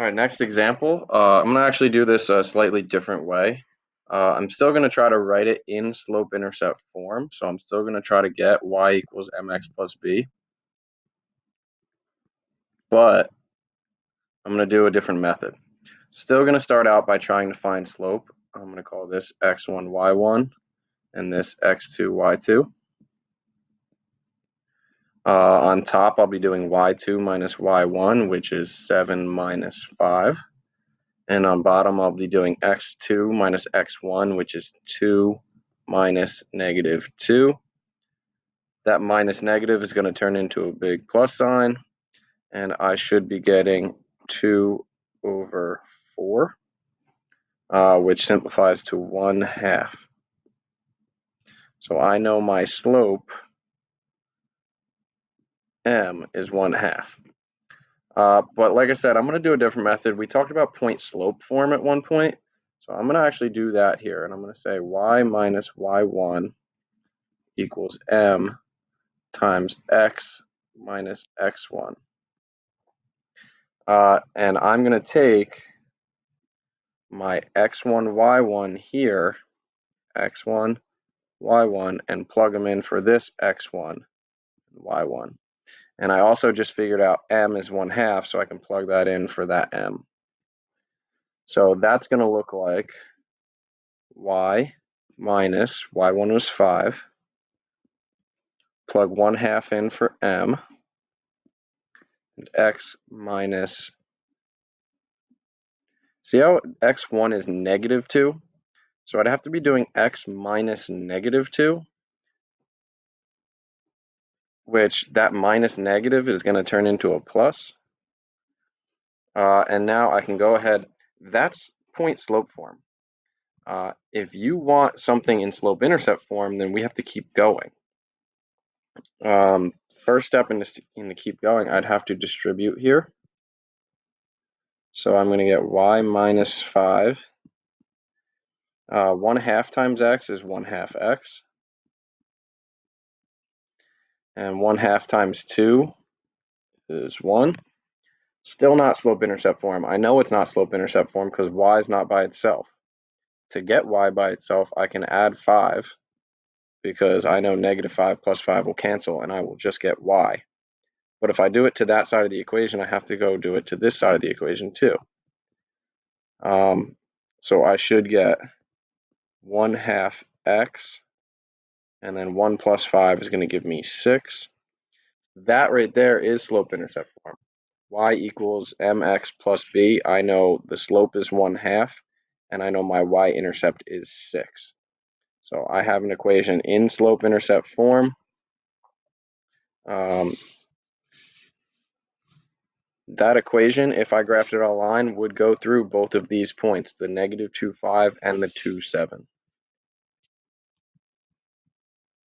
All right, next example. I'm going to actually do this a slightly different way. I'm still going to try to write it in slope-intercept form. So I'm still going to try to get y equals mx plus b. But I'm going to do a different method. Still going to start out by trying to find slope. I'm going to call this x1, y1, and this x2, y2. On top, I'll be doing y2 minus y1, which is 7 minus 5. And on bottom, I'll be doing x2 minus x1, which is 2 minus negative 2. That minus negative is going to turn into a big plus sign, and I should be getting 2 over 4, which simplifies to 1/2. So I know my slope, m, is 1/2. But like I said, I'm going to do a different method. We talked about point slope form at one point. So I'm going to actually do that here. And I'm going to say y minus y1 equals m times x minus x1. And I'm going to take my x1, y1 here, x1, y1, and plug them in for this x1 and y1. And I also just figured out m is 1/2, so I can plug that in for that m. So that's going to look like y minus, y1 was 5, plug 1/2 in for m, and x minus, see how x1 is negative 2? So I'd have to be doing x minus negative 2, which that minus negative is going to turn into a plus. And now I can go ahead, that's point slope form. If you want something in slope intercept form, then we have to keep going. First step in the keep going, I'd have to distribute here. So I'm going to get y minus 5. 1/2 times x is 1/2 x. And 1/2 times 2 is 1. Still not slope-intercept form. I know it's not slope-intercept form because y is not by itself. To get y by itself, I can add 5 because I know negative 5 plus 5 will cancel and I will just get y. But if I do it to that side of the equation, I have to go do it to this side of the equation too. So I should get 1/2 x, and then 1 plus 5 is going to give me 6. That right there is slope-intercept form. Y equals mx plus b. I know the slope is 1/2, and I know my y-intercept is 6. So I have an equation in slope-intercept form. That equation, if I graphed it on a line, would go through both of these points, the -2, 5 and the 2, 7.